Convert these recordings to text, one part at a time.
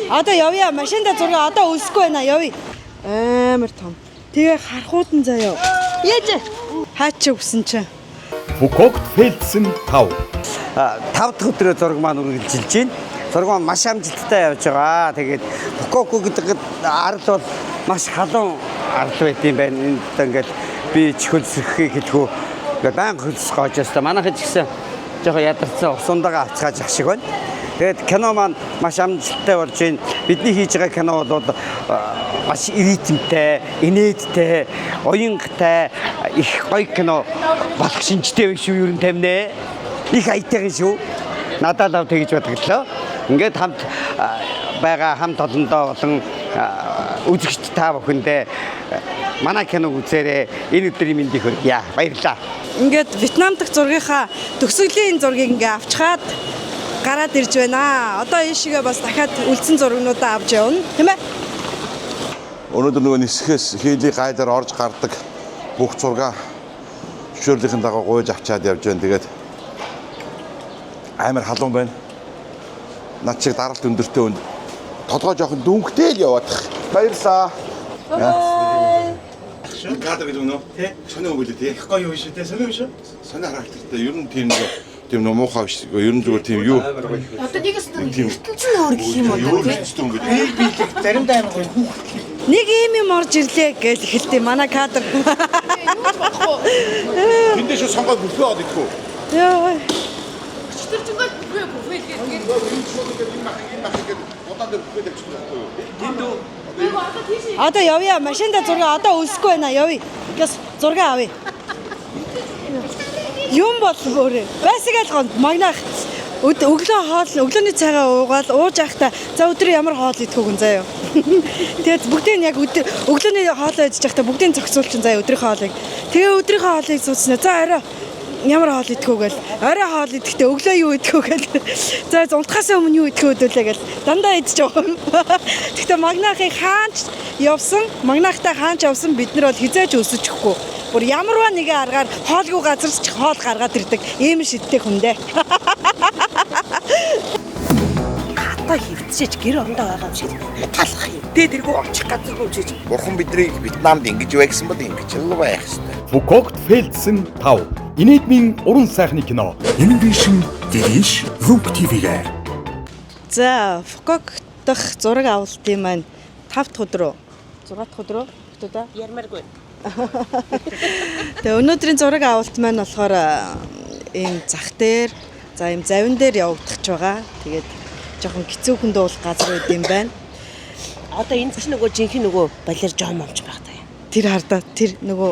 Одоо явъя. Машинда зураг одоо үлсэхгүй байна. Явъя. Амар том. Тэгээ харахуудан заяа. Яаж хаач өгсөн чинь. Фукогт Фельдсэн 5. 5 дахь өдрөө зураг маань үргэлжилж байна. Зураг маань маш амжилттай явж байгаа. Тэгээд Фукоку гэдэг арал бол маш халуун арал байт юм байна. Энд ингээд би чихөлсөхийг хэлэхүү ингээд баян хөлс гоожоос та манайх ч гэсэн жоохон ядарсан усундагаа авцгааж ах шиг байна. Тэгээд кино маань маш амжилттай болж байна. Бидний хийж байгаа кино бол маш ритмтэй, инээдтэй, уянгатай их гоё кино болох шинжтэй байх шүү юу юм таминэ. Их аятайхан шүү. Надад л тэгж бодглоо. Ингээд хамт байгаа хамт олондоо болон үзэгч та бүхэндээ манай киног үзээрэй. Энэ өдрийн мэндийг хүргье. Баярлалаа. Ингээд Вьетнам дахь зургийнхаа төгсгөлийн зургийг ингээ авчгаад гараад ирж байна. Одоо энэ шигээ бас дахиад үлдсэн зургнуудаа авч явна. Тийм ээ? Өнөөдөр нөгөө нисгээс хийлийн гайдаар орж гардаг бүх зурга зөвшөөрлийнхэн дагуу гуйж авчаад явж байна. Тэгээд амар халуун байна. Над чиг даралт өндөртэй өнд толгой жоохон дүнхтэй л яваадах. Баярлалаа. Кадр гэдэг нь тий? Сонио үгүй тий? Их гоё юм шүү дээ. Сонио шүү. Сонио характертай. Ер нь тийм нэг муухай биш. Ер нь зүгээр тийм юу. Одоо нэгээс ертөнцийн өөр гэх юм уу тий? Би заримдаа амар гоё хүүхэд. Нэг юм орж ирлээ гэж хэлдэг манай кадр. Тэндээ шүү сонгоод бүфэ аваад идэх үү? Яа. Тэр зүгээр бүфэ гэдэг. Одоо явъя. Машинда зураг одоо үлсэхгүй байна. Явъя. Гэс зураг авъя. Юм бол өөрөө. Байсагаал гонд магнах өглөөний цагаа уугаад ууж байхдаа за өдөр ямар хоол идэх үгэн заяа. Тэгээд бүгдийг яг өглөөний хоолоо идэж байхдаа бүгдийг зохицуулчин заяа өдрийн хоолыг. Тэгээ өдрийн хоолыг зүүснэ. За орой ямар хоол идэх үү гээл. Орой хоол идэхдээ өглөө юу идэх үү гээл. За унтахаас өмнө юу идэх үү гээл дандаа идэж байгаа юм. Гэхдээ магнахыг хаач явсан, магнахтай хаач явсан бид нар бол хизээж өсөжөхгүй. Бүр ямарваа нэгэн аргаар хоолгүй газарч хоол гаргаад ирдэг. Ийм шидтэй хүн дээ. Хата хөвцөж гэр орондоо байгаа юм шиг талах юм. Тэргүй очих газар хөвчөж. Бурхан биднийг Вьетнамд ингэж байсан бол ингэж л байх хэвээр. Фукогт Фельдсэн 5. Инэдмийн уран сайхны кино. Инновation Дэриш Loop TV-гээр. За, Фукогт дахь зураг авалтын маань 5 дахь өдрөө. 6 дахь өдрөө бүтүүдээ Ярмааргүй. Тэгээ өнөөдрийн зураг авалт маань болохоор ийм зах дээр, за ийм завин дээр явагдаж байгаа. Тэгээд жоохон хэцүүхэн дуул газар байд юм байна. Одоо энэ ч нөгөө жинхэнэ нөгөө балер жом олж байх таа. Тэр хардаа тэр нөгөө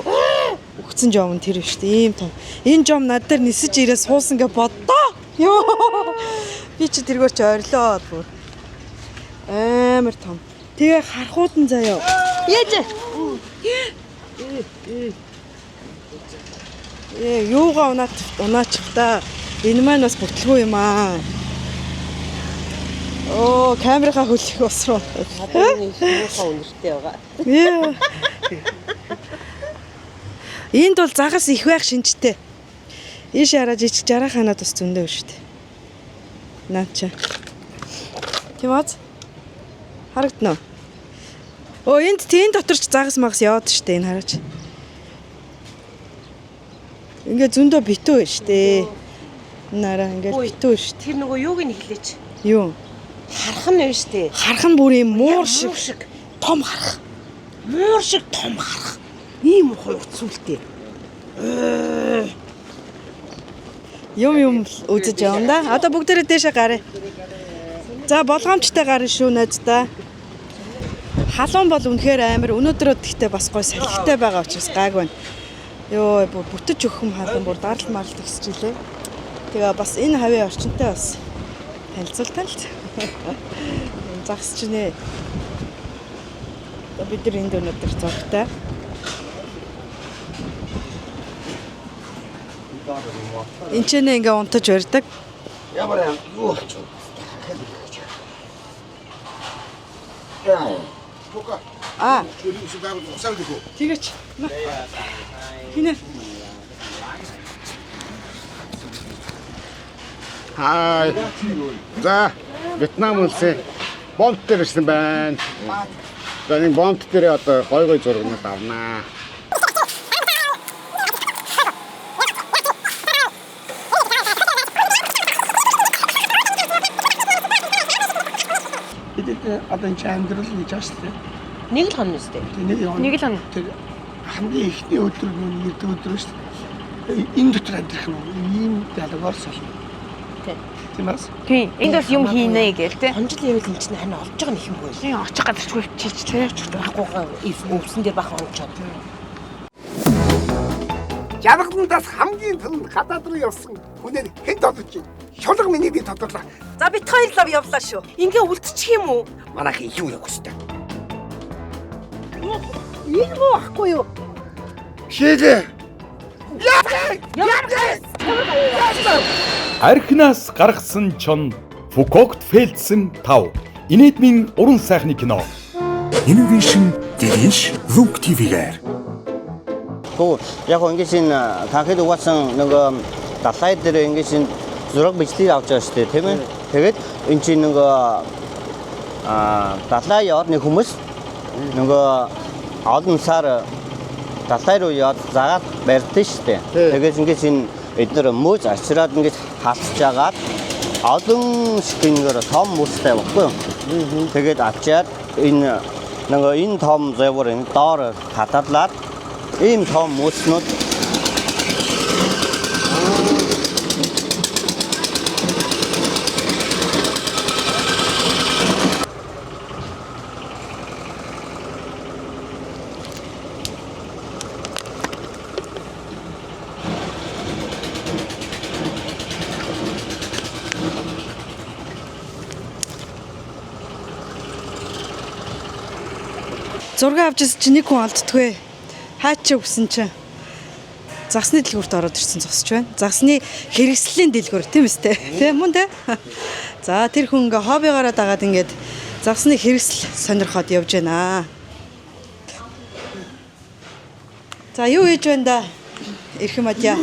өгцөн жом нь тэр биш үү? Ийм том. Энэ жом над дээр нисэж ирээ суусан гэ боддоо. Йоо. Би чи тэргээр ч ойрлоо бүр. Амар том. Тэгээ харахуудан заяа. Яаж? Юугаа унаач та. Энэ маань бас бүтлгүй юм аа. Оо, камераа хөлөх усруу. Юугаа өнөртэй байгаа. Яа. Энд бол загас их байх шинжтэй. Ийш хараад ичж жараханаад бас зөндөө шүү дээ. Наача. Тийм үү? Харагдана уу? Оо, энд тийм дотор ч загас магас яваад шүү дээ энэ хараач. Ингээ зөндөө битүү шүү дээ. Нараа ингээ битүү шүү дээ. Тэр нөгөө юуг нь хэлээч. Юу? Харах нь байна шүү дээ. Харах нь бүр юм муур шиг том харах. Муур шиг том харах. Ийм хувцсүүлтэй. Юм үзэж явна да. Одоо бүгдээрээ дээшээ гарыг. За болгоомжтой гарна шүү найздаа. Халуун бол үнэхээр амар. Өнөөдрөө гэхдээ бас гой салхитай байгаа учраас гайг байна. Йоо бүр бүтэж өгөх юм халуун бүр даралт маралт ихсэж илээ. Тэгээ бас энэ хавийн орчинтой бас танилцуултаа л. Загсч нэ. Бид нар энд өнөөдөр зогтой. Энд ч ингээ унтаж барьдаг. Ямар юу болчих вэ? Тэгээч. Хинэ. Хай. За, Вьетнам улсын бомб дээр ирсэн байна. За энэ бомб дээр одоо гой зургууд авнаа. Одоо энэ амьдрал гэж ааштай. Нэг л хоног өстэй. Нэг л хоног. Тэр хамгийн ихний өдөр нь ирдэг өдөр шүү дээ. Энэ дотор амьдрах нь ийм далгаар солно. Тийм бас. Тийм. Энд бас юм хийнэ гээл те. Хонжил явэл энэ чинь хана олж байгаа нэг юм бол. Тийм очих гадарчгүй чилчлээ. Багуугаа өвсөн дээр бахан онцоод. Жаргаландаас хамгийн түрүүнд гадаад руу явсан хүнээр хэн тодож байна? Шулга миний тодорлаа. За бит хоёр лав явлаа шүү. Ингээ үлдчих юм уу? Манайх юу яг өстэй. Ийм үү ахгүй юу? Шилээ. Архинаас гаргасан чон Фукогт фэлдсэн тав. Инэдмийн уран сайхны кино. Innovation Dish Rook TV-гээр. Гоо яг ингэж энэ танхэд угаасан нөгөө далай дээр ингэж энэ зураг бичлэг авч байгаа шүү дээ тийм ээ. Тэгээд энэ чинь нөгөө далай орны хүмүүс нөгөө олон сар далай руу яваад загаад барьдсан шүү дээ. Тэгээд ингэж энэ эдгээр мөж ачраад ингэж халсаж агаад олон скингээр том мөстэй баггүй. Тэгээд ачаад энэ нөгөө энэ том зэвэр энэ доор хатадлаад ийм том мөснүүд Зураг авч ирсэн чинь нэг хүн алддаггүй. Хаа чи өгсөн чинь загсны дэлгүүрт ороод ирсэн зогсож байна. Загсны хэрэгслийн дэлгүүр тийм үстэй. Тийм мөн тэ. За тэр хүн ингээ хоббигаараа дагаад ингээд загсны хэрэгсэл сонирхоод явж байна. За юу хийж байна да? Ирэх юм адья.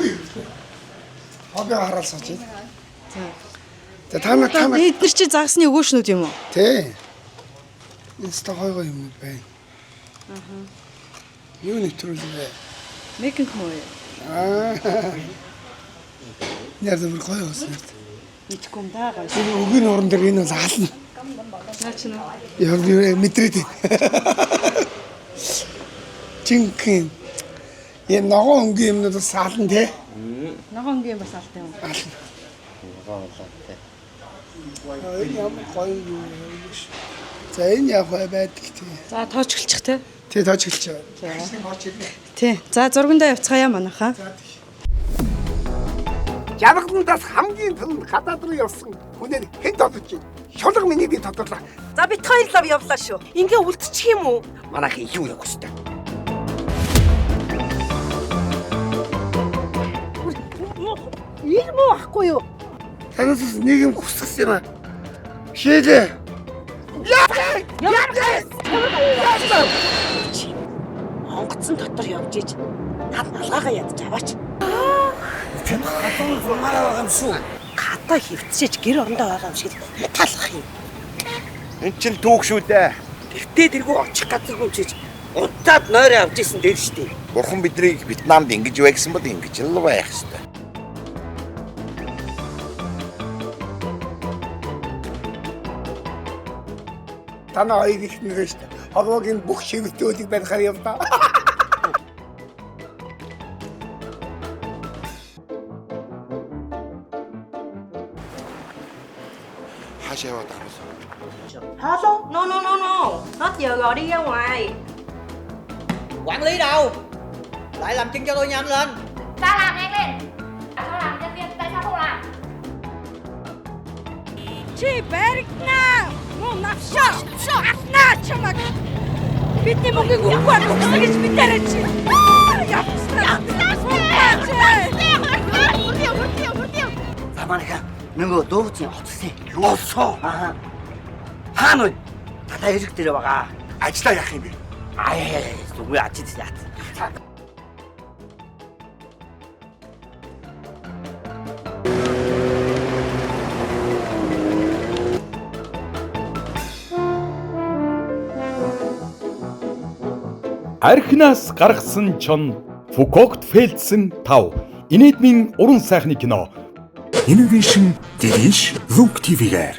Хобби хараал сууж байна. За танаа эдгээр чи загсны өгөөшнүүд юм уу? Тий. Энэ стогойгоо юм байна. Юу нэвтрүүлвэ? Мекинг муу. Нэрд бүр гоё ус нэрд. Мэдгүй юм даа. Энэ өгийн орон дээр энэ бол хаална. Наа чи нөө. Яг мэдрээд байна. Чинхэн. Энэ ногоон өнгийн юмнууд бас хаална те. Ногоон өнгийн бас алтай юм. Хаална. ногоон алтай. Энэ ямар гоё юм бэ? За энэ яг байдаг тий. За тоочглчих те. Тий тоочглч. Тий. За зургандаа явцгаая манайхаа. Жаргаландаас хамгийн түрүүнд гадаад руу явсан хүнээр хэн тодож байна? Шулга миний тодорлаа. За бит хоёр лав явлаа шүү. Ингээ үлдчих юм уу? Манайх юу яг өстэй. Ийм үү ахгүй юу? Танаас нэг юм хүссэн юм аа. Шилээ. Онгоцсон дотор явж иж над налгаагаа ядж аваач. Тэн хатан зурмаараа байгаа юм шүү. Хата хөвцөөж гэр орондоо байгаа юм шиг талах юм. Энд чинь түүх шүү дээ. Тэртээ тэргүй очих газаргүй чиж унтаад нойроо авч исэн дээр штий. Бурхан биднийг Вьетнамд ингэж байгсан бол ингэж л байх хэвээр. Танаа хоёр их нэг шүү дээ. Хогоогийн бүх шивэлтүүдийг барихаар явдаа. Хаашаа яваад байгаа юм? Hello, no. Hết giờ rồi đi ra ngoài. Quản lý đâu? Lại làm chân cho tôi nhanh lên. Ta làm nhanh lên. Sao làm nhân viên, tại sao không làm? Чи баригнаа. Муу навшаа. Ахнаа чамаг. Бидний мөнгөийг өгөхгүй байна гэж мэдэрэй чи. Заманаха нөгөө дууцын оцсон. Олсоо. Хаана вэ? Та хэрэг дээр байгаа. Ажлаа яах юм бэ? Зүгээр ажид яат. Архинаас гаргасан чон Фукогт фэлдсэн тав. Инэдмийн уран сайхны кино. Innovation Didish Look TV-гээр